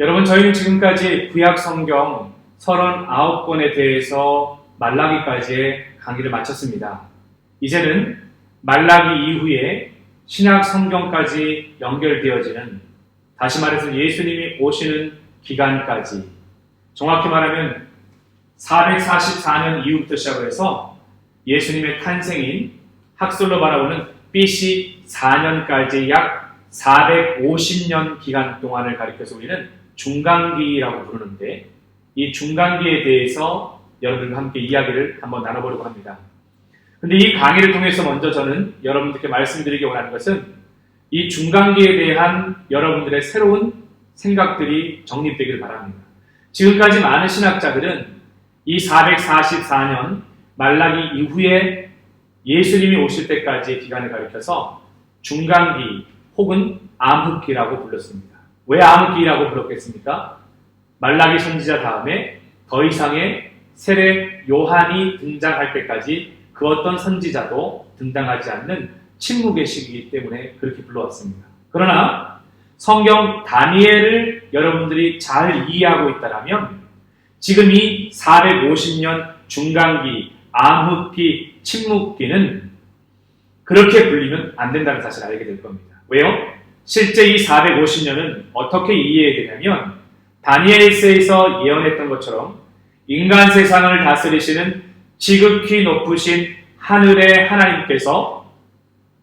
여러분, 저희는 지금까지 구약 성경 39권에 대해서 말라기까지의 강의를 마쳤습니다. 이제는 말라기 이후에 신약 성경까지 연결되어지는, 다시 말해서 예수님이 오시는 기간까지, 정확히 말하면 444년 이후부터 시작을 해서 예수님의 탄생인 학설로 바라보는 BC 4년까지 약 450년 기간 동안을 가리켜서 우리는 중간기라고 부르는데, 이 중간기에 대해서 여러분들과 함께 이야기를 한번 나눠보려고 합니다. 근데 이 강의를 통해서 먼저 저는 여러분들께 말씀드리기 원하는 것은 이 중간기에 대한 여러분들의 새로운 생각들이 정립되기를 바랍니다. 지금까지 많은 신학자들은 이 444년 말라기 이후에 예수님이 오실 때까지의 기간을 가리켜서 중간기 혹은 암흑기라고 불렀습니다. 왜 암흑기라고 불렀겠습니까? 말라기 선지자 다음에 더 이상의 세례 요한이 등장할 때까지 그 어떤 선지자도 등장하지 않는 침묵의 시기이기 때문에 그렇게 불러왔습니다. 그러나 성경 다니엘을 여러분들이 잘 이해하고 있다면 지금 이 450년 중간기, 암흑기, 침묵기는 그렇게 불리면 안 된다는 사실을 알게 될 겁니다. 왜요? 실제 이 450년은 어떻게 이해해야 되냐면 다니엘서에서 예언했던 것처럼 인간 세상을 다스리시는 지극히 높으신 하늘의 하나님께서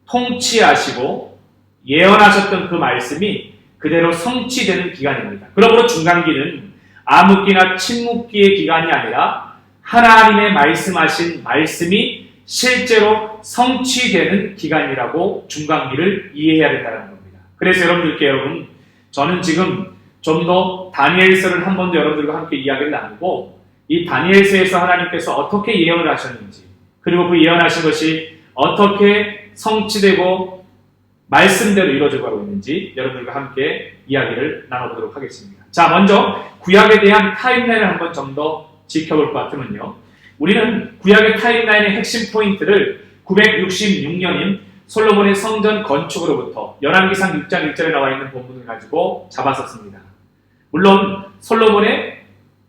통치하시고 예언하셨던 그 말씀이 그대로 성취되는 기간입니다. 그러므로 중간기는 암흑기나 침묵기의 기간이 아니라 하나님의 말씀하신 말씀이 실제로 성취되는 기간이라고 중간기를 이해해야 된다는 겁니다. 그래서 여러분, 저는 지금 좀 더 다니엘서를 한 번 더 여러분들과 함께 이야기를 나누고 이 다니엘서에서 하나님께서 어떻게 예언을 하셨는지, 그리고 그 예언하신 것이 어떻게 성취되고 말씀대로 이루어져 가고 있는지 여러분들과 함께 이야기를 나눠보도록 하겠습니다. 자, 먼저 구약에 대한 타임라인을 한번 좀 더 지켜볼 것 같으면요, 우리는 구약의 타임라인의 핵심 포인트를 966년인 솔로몬의 성전 건축으로부터 열왕기상 6장 1절에 나와 있는 본문을 가지고 잡았었습니다. 물론 솔로몬의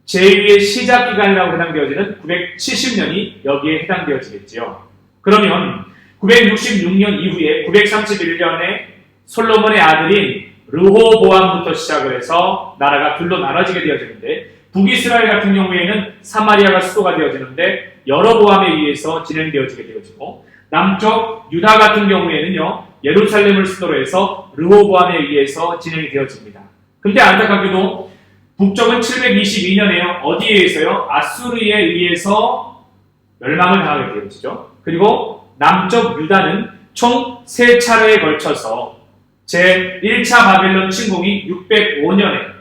제2의 시작 기간이라고 해당되어지는 970년이 여기에 해당되어지겠지요. 그러면 966년 이후에 931년에 솔로몬의 아들인 르호보암부터 시작을 해서 나라가 둘로 나눠지게 되어지는데, 북이스라엘 같은 경우에는 사마리아가 수도가 되어지는데 여로보암에 의해서 진행되어지게 되어지고, 남쪽 유다 같은 경우에는요 예루살렘을 수도로 해서 르호보암에 의해서 진행이 되어집니다. 근데 안타깝게도 북쪽은 722년에요. 어디에 의해서요? 아수르에 의해서 멸망을 당하게 되어지죠. 그리고 남쪽 유다는 총 3차례에 걸쳐서 제1차 바벨론 침공이 605년에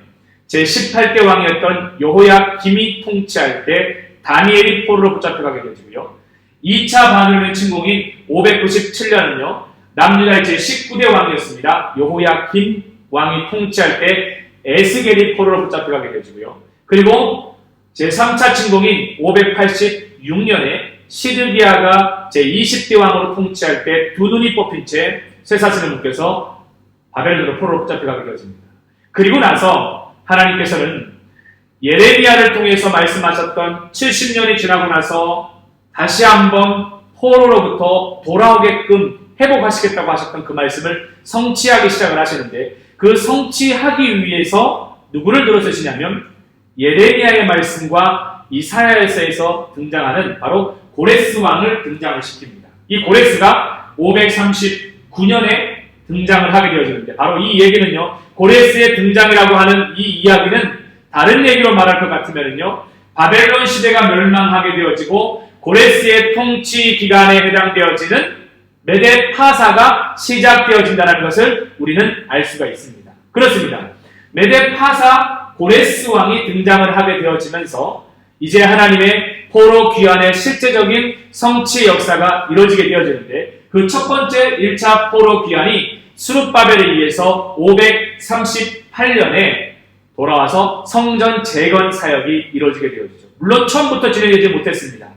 제18대 왕이었던 여호야김이 통치할 때 다니엘이 포로로 붙잡혀가게 되어지고요. 2차 바벨론 침공인 597년은요 남유다의 제19대 왕이었습니다. 여호야김 왕이 통치할 때 에스겔이 포로로 붙잡혀가게 되어지고요. 그리고 제3차 침공인 586년에 시드기야가 제20대 왕으로 통치할 때 두 눈이 뽑힌 채 쇠사슬을 묶여서 바벨론으로 포로로 붙잡혀가게 되어집니다. 그리고 나서 하나님께서는 예레미야를 통해서 말씀하셨던 70년이 지나고 나서 다시 한번 포로로부터 돌아오게끔 회복하시겠다고 하셨던 그 말씀을 성취하기 시작을 하시는데, 그 성취하기 위해서 누구를 들어 쓰시냐면 예레미야의 말씀과 이사야서에서 등장하는 바로 고레스 왕을 등장을 시킵니다. 이 고레스가 539년에 등장을 하게 되어지는데, 바로 이 얘기는요, 고레스의 등장이라고 하는 이 이야기는 다른 얘기로 말할 것 같으면요, 바벨론 시대가 멸망하게 되어지고 고레스의 통치 기간에 해당되어지는 메데 파사가 시작되어진다는 것을 우리는 알 수가 있습니다. 그렇습니다. 메데 파사 고레스 왕이 등장을 하게 되어지면서 이제 하나님의 포로 귀환의 실제적인 성취 역사가 이루어지게 되어지는데, 그 첫 번째 1차 포로 귀환이 스룹바벨에 의해서 538년에 돌아와서 성전 재건 사역이 이루어지게 되어지죠. 물론 처음부터 진행되지 못했습니다.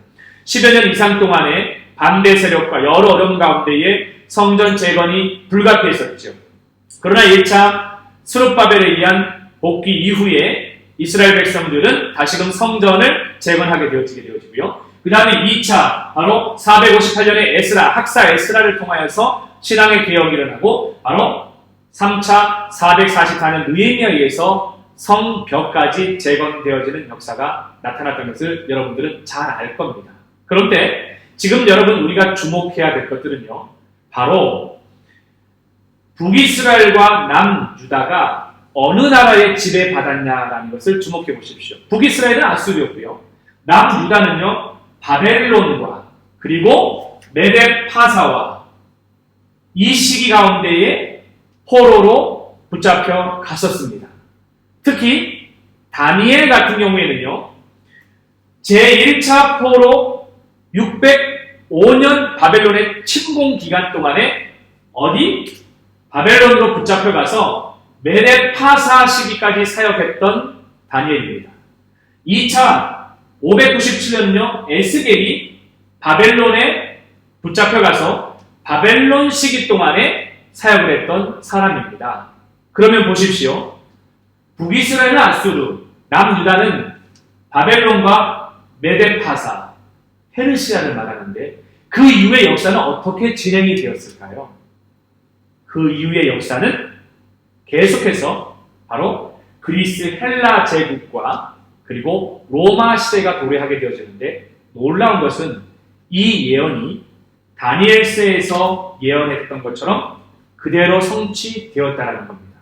10여 년 이상 동안에 반대 세력과 여러 어려움 가운데에 성전 재건이 불가피했었죠. 그러나 1차 스룹바벨에 의한 복귀 이후에 이스라엘 백성들은 다시금 성전을 재건하게 되어지고요. 그 다음에 2차 바로 458년에 에스라 학사 에스라를 통하여서 신앙의 개혁이 일어나고 바로 3차 444년 느헤미야에 의해서 성벽까지 재건되어지는 역사가 나타났던 것을 여러분들은 잘 알 겁니다. 그런데 지금 여러분 우리가 주목해야 될 것들은요. 바로 북이스라엘과 남유다가 어느 나라의 지배받았냐라는 것을 주목해 보십시오. 북이스라엘은 아수르였고요. 남유다는요. 바벨론과 그리고 메데파사와 이 시기 가운데에 포로로 붙잡혀 갔었습니다. 특히 다니엘 같은 경우에는요. 제1차 포로 605년 바벨론의 침공 기간 동안에 어디? 바벨론으로 붙잡혀 가서 메데파사 시기까지 사역했던 다니엘입니다. 2차 597년요. 에스겔이 바벨론에 붙잡혀 가서 바벨론 시기 동안에 사역을 했던 사람입니다. 그러면 보십시오. 북이스라엘은 아수르, 남유다는 바벨론과 메데파사, 페르시아를 말하는데 그 이후의 역사는 어떻게 진행이 되었을까요? 그 이후의 역사는 계속해서 바로 그리스 헬라 제국과 그리고 로마 시대가 도래하게 되어지는데 놀라운 것은 이 예언이 다니엘서에서 예언했던 것처럼 그대로 성취되었다는 겁니다.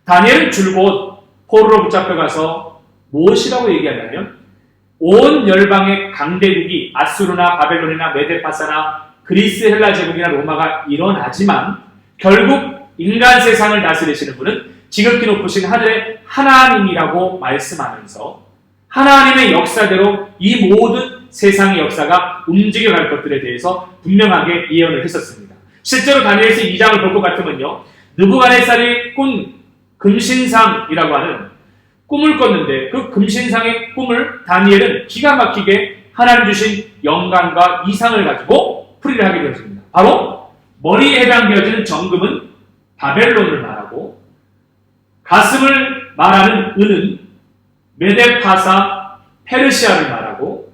다니엘은 줄곧 포로로 붙잡혀가서 무엇이라고 얘기하냐면 온 열방의 강대국이 아수르나 바벨론이나 메데파사나 그리스 헬라 제국이나 로마가 일어나지만 결국 인간 세상을 다스리시는 분은 지극히 높으신 하늘의 하나님이라고 말씀하면서 하나님의 역사대로 이 모든 세상의 역사가 움직여갈 것들에 대해서 분명하게 예언을 했었습니다. 실제로 다니엘서 2장을 볼 것 같으면요. 느부갓네살이 꾼 금신상이라고 하는 꿈을 꿨는데 그 금신상의 꿈을 다니엘은 기가 막히게 하나님 주신 영감과 이상을 가지고 풀이를 하게 되었습니다. 바로 머리에 해당되어지는 정금은 바벨론을 말하고 가슴을 말하는 은은 메데파사 페르시아를 말하고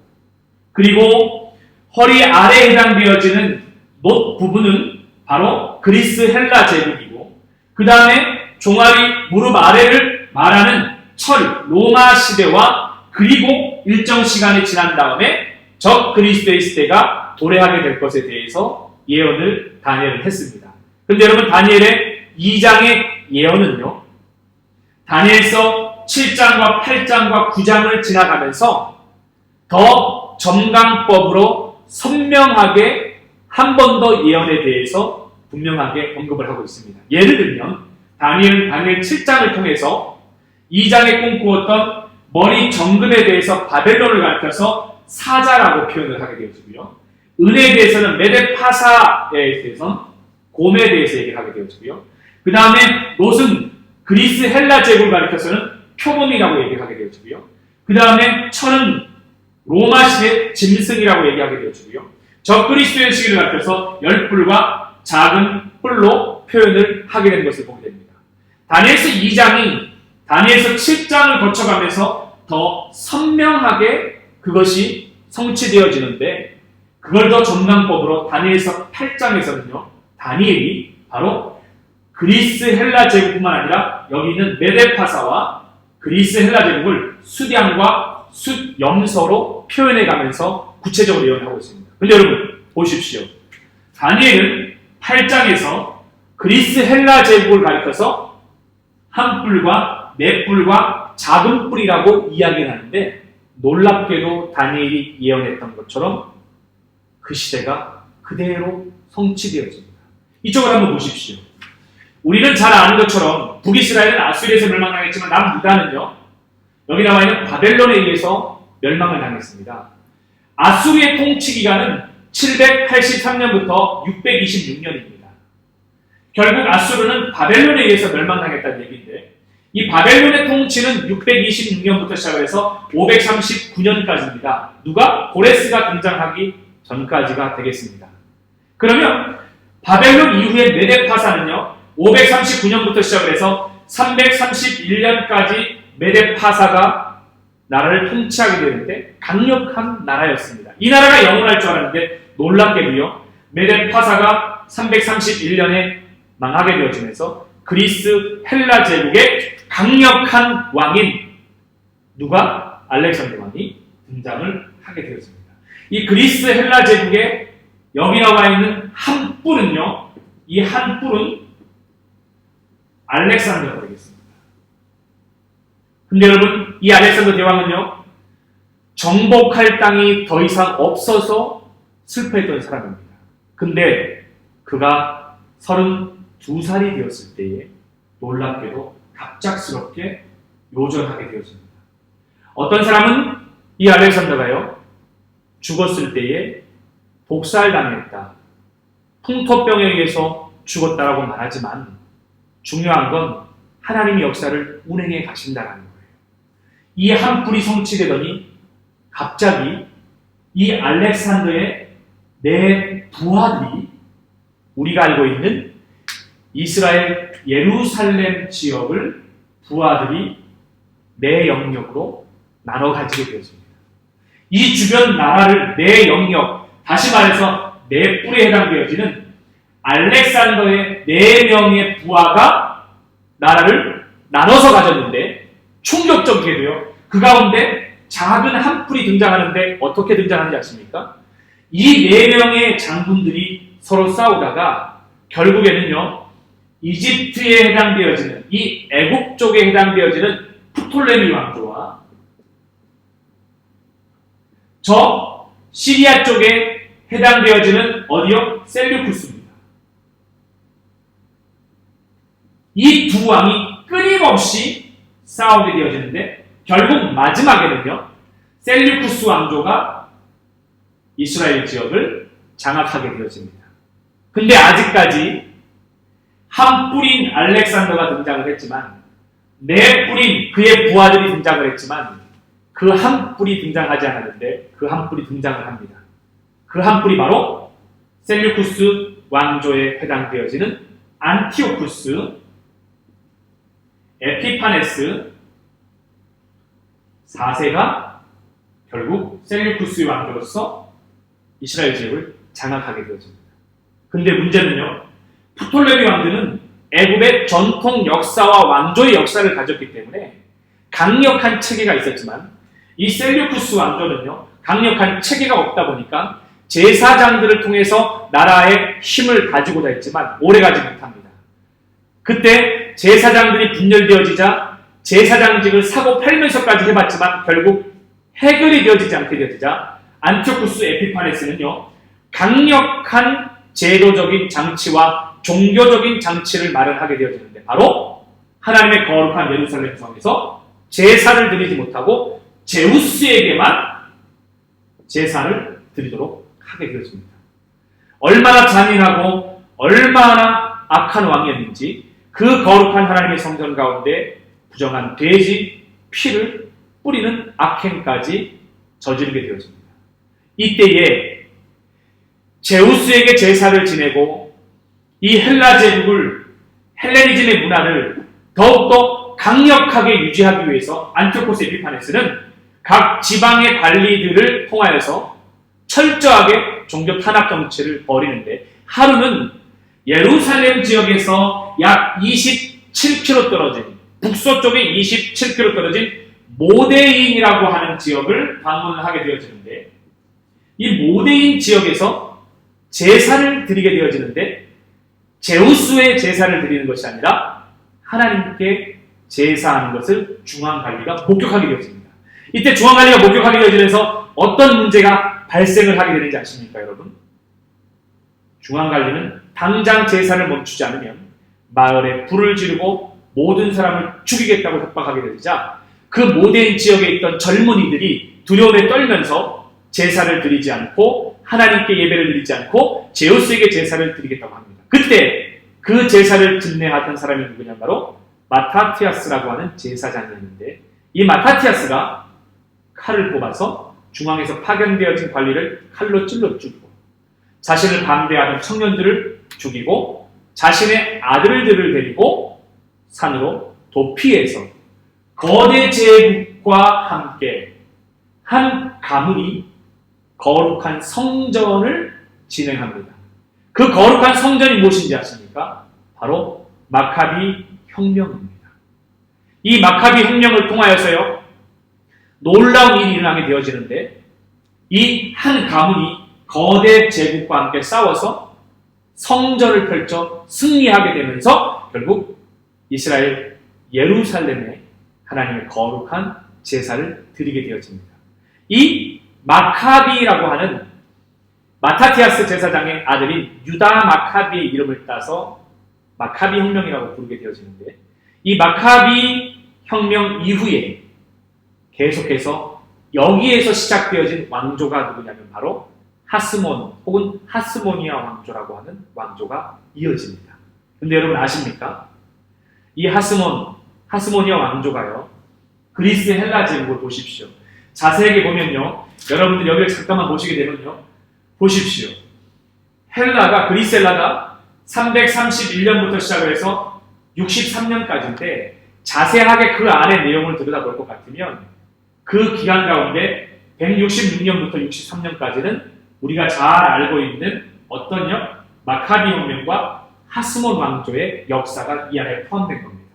그리고 허리 아래에 해당되어지는 못 부분은 바로 그리스 헬라 제국이고 그 다음에 종아리 무릎 아래를 말하는 철 로마 시대와 그리고 일정 시간이 지난 다음에 적 그리스도의 시대가 도래하게 될 것에 대해서 예언을 다니엘은 했습니다. 그런데 여러분 다니엘의 2장의 예언은요. 다니엘서 7장과 8장과 9장을 지나가면서 더 점강법으로 선명하게 한 번 더 예언에 대해서 분명하게 언급을 하고 있습니다. 예를 들면 다니엘 7장을 통해서 2장에 꿈꾸었던 머리 정금에 대해서 바벨론을 가리켜서 사자라고 표현을 하게 되어지고요. 은에 대해서는 메데파사에 대해서 곰에 대해서 얘기하게 되어지고요. 그 다음에 롯은 그리스 헬라 제국을 가리켜서는 표범이라고 얘기하게 되어지고요. 그 다음에 철은 로마 시대 짐승이라고 얘기하게 되어지고요. 적그리스도의 시기를 가리켜서 열뿔과 작은 뿔로 표현을 하게 된 것을 보게 됩니다. 다니엘서 2장이 다니엘서 7장을 거쳐가면서 더 선명하게 그것이 성취되어지는데 그걸 더 점강법으로 다니엘서 8장에서는요. 다니엘이 바로 그리스 헬라 제국뿐만 아니라 여기 있는 메데파사와 그리스 헬라 제국을 숫양과 숫염서로 표현해가면서 구체적으로 예언하고 있습니다. 그런데 여러분 보십시오. 다니엘은 8장에서 그리스 헬라 제국을 가리켜서 한 뿔과 네 뿔과 작은 뿔이라고 이야기를 하는데 놀랍게도 다니엘이 예언했던 것처럼 그 시대가 그대로 성취되어집니다. 이쪽을 한번 보십시오. 우리는 잘 아는 것처럼 북이스라엘은 아수르에서 멸망당했지만 남유다는요. 여기 나와 있는 바벨론에 의해서 멸망을 당했습니다. 아수르의 통치 기간은 783년부터 626년입니다. 결국 아수르는 바벨론에 의해서 멸망당했다는 얘기인데 이 바벨론의 통치는 626년부터 시작해서 539년까지입니다. 누가? 고레스가 등장하기 전까지가 되겠습니다. 그러면 바벨론 이후의 메데파사는요. 539년부터 시작을 해서 331년까지 메데파사가 나라를 통치하게 되는데 강력한 나라였습니다. 이 나라가 영원할 줄 알았는데 놀랍게도요. 메데파사가 331년에 망하게 되어지면서 그리스 헬라 제국의 강력한 왕인 누가? 알렉산더 왕이 등장을 하게 되었습니다. 이 그리스 헬라 제국에 여기 나와 있는 한 뿔은요. 이 한 뿔은 알렉산더가 되겠습니다. 근데 여러분 이 알렉산더 대왕은요. 정복할 땅이 더 이상 없어서 슬퍼했던 사람입니다. 근데 그가 32살이 되었을 때에 놀랍게도 갑작스럽게 요절하게 되었습니다. 어떤 사람은 이 알렉산더가요. 죽었을 때에 독살당했다. 풍토병에 의해서 죽었다라고 말하지만 중요한 건 하나님의 역사를 운행해 가신다는 거예요. 이 한 뿔이 성취되더니 갑자기 이 알렉산더의 네 부하들이 우리가 알고 있는 이스라엘 예루살렘 지역을 부하들이 네 영역으로 나눠 가지게 되었습니다. 이 주변 나라를 네 영역, 다시 말해서 네 뿔에 해당되어지는 알렉산더의 네 명의 부하가 나라를 나눠서 가졌는데 충격적이게도요. 그 가운데 작은 한 뿔이 등장하는데 어떻게 등장하는지 아십니까? 이 네 명의 장군들이 서로 싸우다가 결국에는요. 이집트에 해당되어지는 이 애굽 쪽에 해당되어지는 프톨레미 왕조와 저 시리아 쪽에 해당되어지는 어디요? 셀류쿠스입니다. 이 두 왕이 끊임없이 싸우게 되어지는데 결국 마지막에는요. 셀류쿠스 왕조가 이스라엘 지역을 장악하게 되어집니다. 근데 아직까지 한 뿔인 알렉산더가 등장을 했지만 네 뿔인 그의 부하들이 등장을 했지만 그 한 뿔이 등장하지 않았는데 그 한 뿔이 등장을 합니다. 그 한 뿔이 바로 셀류쿠스 왕조에 해당되어지는 안티오쿠스, 에피파네스 4세가 결국 셀류쿠스 왕조로서 이스라엘 지역을 장악하게 되어집니다. 근데 문제는요. 프톨레미 왕들은 애굽의 전통 역사와 왕조의 역사를 가졌기 때문에 강력한 체계가 있었지만 이 셀류쿠스 왕조는요. 강력한 체계가 없다 보니까 제사장들을 통해서 나라의 힘을 가지고자 했지만 오래가지 못합니다. 그때 제사장들이 분열되어지자 제사장직을 사고 팔면서까지 해봤지만 결국 해결이 되어지지 않게 되어지자 안티오쿠스 에피파네스는요. 강력한 제도적인 장치와 종교적인 장치를 마련하게 되어지는데 바로 하나님의 거룩한 예루살렘 성에서 제사를 드리지 못하고 제우스에게만 제사를 드리도록 하게 되어집니다. 얼마나 잔인하고 얼마나 악한 왕이었는지 그 거룩한 하나님의 성전 가운데 부정한 돼지 피를 뿌리는 악행까지 저지르게 되어집니다. 이때에 제우스에게 제사를 지내고 이 헬라 제국을 헬레니즘의 문화를 더욱더 강력하게 유지하기 위해서 안티오코스 에피파네스는 각 지방의 관리들을 통하여서 철저하게 종교 탄압 정치를 벌이는데 하루는 예루살렘 지역에서 약 27km 떨어진 북서쪽에 27km 떨어진 모데인이라고 하는 지역을 방문을 하게 되어지는데 이 모데인 지역에서 제사를 드리게 되어지는데 제우스의 제사를 드리는 것이 아니라 하나님께 제사하는 것을 중앙관리가 목격하게 되어집니다. 이때 중앙관리가 목격하게 되어지면서 어떤 문제가 발생을 하게 되는지 아십니까, 여러분? 중앙관리는 당장 제사를 멈추지 않으면 마을에 불을 지르고 모든 사람을 죽이겠다고 협박하게 되자 그 모데인 지역에 있던 젊은이들이 두려움에 떨면서 제사를 드리지 않고 하나님께 예배를 드리지 않고 제우스에게 제사를 드리겠다고 합니다. 그때 그 제사를 집례하던 사람이 누구냐 바로 마타티아스라고 하는 제사장이었는데 이 마타티아스가 칼을 뽑아서 중앙에서 파견되어진 관리를 칼로 찔러 죽이고 자신을 반대하는 청년들을 죽이고 자신의 아들들을 데리고 산으로 도피해서 거대 제국과 함께 한 가문이 거룩한 성전을 진행합니다. 그 거룩한 성전이 무엇인지 아십니까? 바로 마카비 혁명입니다. 이 마카비 혁명을 통하여서요, 놀라운 일이 일어나게 되어지는데, 이 한 가문이 거대 제국과 함께 싸워서 성전을 펼쳐 승리하게 되면서 결국 이스라엘 예루살렘에 하나님의 거룩한 제사를 드리게 되어집니다. 이 마카비라고 하는 마타티아스 제사장의 아들인 유다 마카비의 이름을 따서 마카비 혁명이라고 부르게 되어지는데, 이 마카비 혁명 이후에 계속해서 여기에서 시작되어진 왕조가 누구냐면 바로 하스몬 혹은 하스모니아 왕조라고 하는 왕조가 이어집니다. 근데 여러분 아십니까? 이 하스모니아 왕조가요, 그리스 헬라 제국을 보십시오. 자세하게 보면요, 여러분들 여기를 잠깐만 보시게 되면요, 보십시오. 그리스 헬라가 331년부터 시작을 해서 63년까지인데, 자세하게 그 안의 내용을 들여다볼 것 같으면 그 기간 가운데 166년부터 63년까지는 우리가 잘 알고 있는 어떤요? 마카비 혁명과 하스몬 왕조의 역사가 이 안에 포함된 겁니다.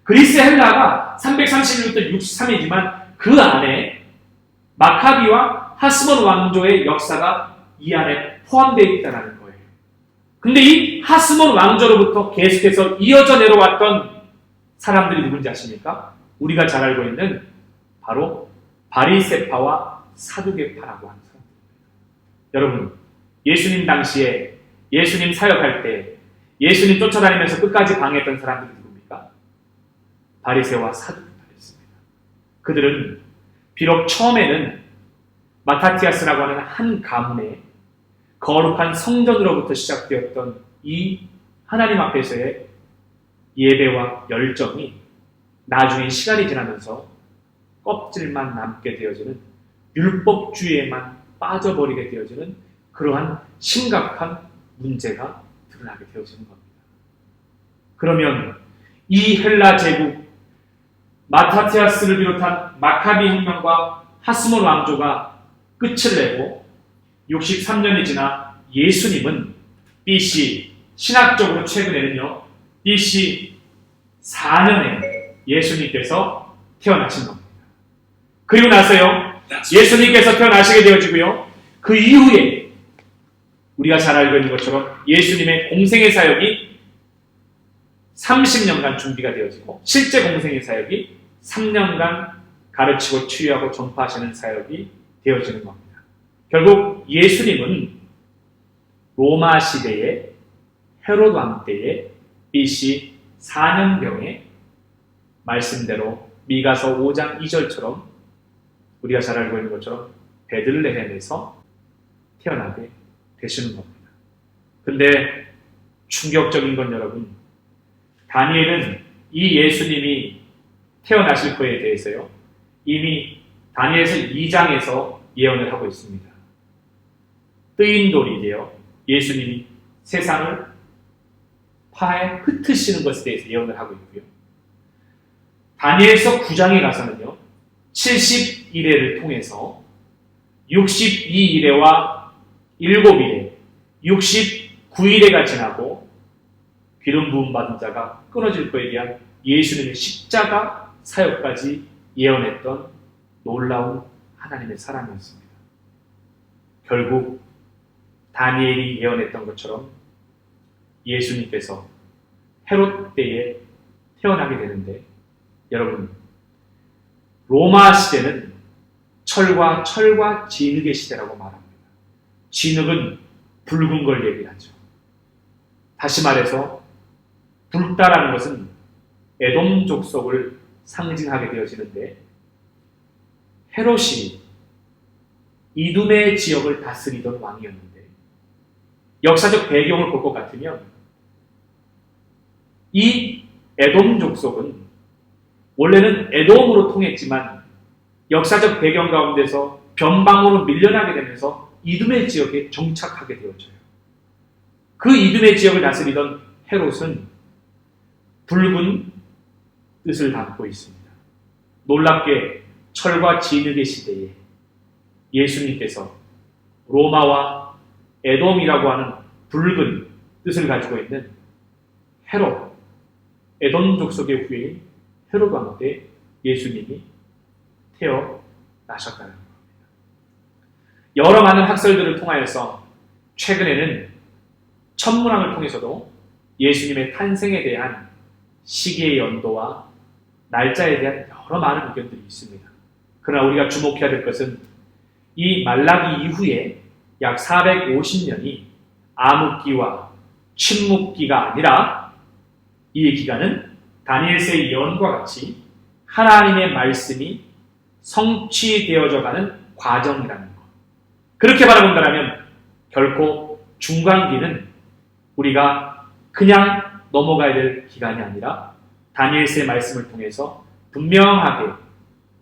그리스 헬라가 331년부터 63이지만 그 안에 마카비와 하스몬 왕조의 역사가 이 안에 포함되어 있다는 거예요. 근데 이 하스몬 왕조로부터 계속해서 이어져 내려왔던 사람들이 누군지 아십니까? 우리가 잘 알고 있는 바로 바리새파와 사두개파라고 하는 사람들입니다. 여러분, 예수님 당시에 예수님 사역할 때 예수님 쫓아다니면서 끝까지 방해했던 사람들이 누굽니까? 바리새와 사두개파였습니다. 그들은 비록 처음에는 마타티아스라고 하는 한 가문의 거룩한 성전으로부터 시작되었던 이 하나님 앞에서의 예배와 열정이 나중에 시간이 지나면서 껍질만 남게 되어지는 율법주의에만 빠져버리게 되어지는 그러한 심각한 문제가 드러나게 되어지는 겁니다. 그러면 이 헬라 제국 마타티아스를 비롯한 마카비 혁명과 하스몬 왕조가 끝을 내고 63년이 지나 예수님은 BC, 신학적으로 최근에는요, BC 4년에 예수님께서 태어나신 겁니다. 그리고 나서요, 예수님께서 태어나시게 되어지고요, 그 이후에 우리가 잘 알고 있는 것처럼 예수님의 공생의 사역이 30년간 준비가 되어지고, 실제 공생의 사역이 3년간 가르치고 치유하고 전파하시는 사역이 되어지는 겁니다. 결국 예수님은 로마 시대의 헤롯 왕 때의 BC 4년경에 말씀대로 미가서 5장 2절처럼 우리가 잘 알고 있는 것처럼 베들레헴에서 태어나게 되시는 겁니다. 근데 충격적인 건 여러분, 다니엘은 이 예수님이 태어나실 거에 대해서요, 이미 다니엘서 2장에서 예언을 하고 있습니다. 뜨인 돌이 되어 예수님이 세상을 파에 흩으시는 것에 대해서 예언을 하고 있고요. 다니엘서 9장에 가서는요, 70일회를 통해서 62일회와 7일회, 69일회가 지나고 기름 부음 받은 자가 끊어질 것에 대한 예수님의 십자가 사역까지 예언했던 놀라운 하나님의 사람이었습니다. 결국 다니엘이 예언했던 것처럼 예수님께서 헤롯 때에 태어나게 되는데, 여러분, 로마 시대는 철과 진흙의 시대라고 말합니다. 진흙은 붉은 걸 얘기하죠. 다시 말해서 붉다라는 것은 에돔 족속을 상징하게 되어지는데, 헤롯이 이두메 지역을 다스리던 왕이었는데, 역사적 배경을 볼 것 같으면 이 에돔 족속은 원래는 에돔으로 통했지만 역사적 배경 가운데서 변방으로 밀려나게 되면서 이두메 지역에 정착하게 되어져요. 그 이두메 지역을 다스리던 헤롯은 붉은 뜻을 담고 있습니다. 놀랍게 철과 진흙의 시대에 예수님께서 로마와 에돔이라고 하는 붉은 뜻을 가지고 있는 헤롯, 에돔 족속의 후예인 헤롯 왕 때 예수님이 태어나셨다는 겁니다. 여러 많은 학설들을 통하여서 최근에는 천문학을 통해서도 예수님의 탄생에 대한 시기의 연도와 날짜에 대한 여러 많은 의견들이 있습니다. 그러나 우리가 주목해야 될 것은 이 말라기 이후에 약 450년이 암흑기와 침묵기가 아니라 이 기간은 다니엘서의 예언과 같이 하나님의 말씀이 성취되어져 가는 과정이라는 것. 그렇게 바라본다면 결코 중간기는 우리가 그냥 넘어가야 될 기간이 아니라 다니엘서의 말씀을 통해서 분명하게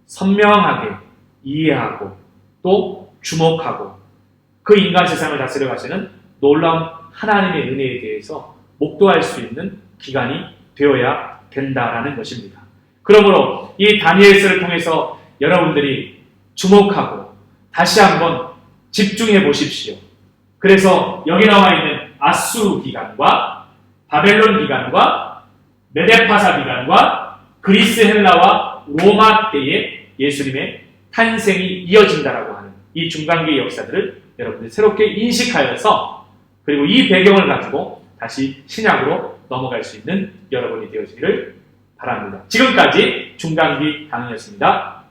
선명하게 이해하고 또 주목하고 그 인간 세상을 다스려 가시는 놀라운 하나님의 은혜에 대해서 목도할 수 있는 기간이 되어야 된다라는 것입니다. 그러므로 이 다니엘서를 통해서 여러분들이 주목하고 다시 한번 집중해 보십시오. 그래서 여기 나와 있는 아수르 기간과 바벨론 기간과 메데파사 기간과 그리스 헬라와 로마 때에 예수님의 탄생이 이어진다라고 하는 이 중간기의 역사들을 여러분들이 새롭게 인식하여서 그리고 이 배경을 가지고 다시 신약으로 넘어갈 수 있는 여러분이 되어지기를 바랍니다. 지금까지 중간기 강의였습니다.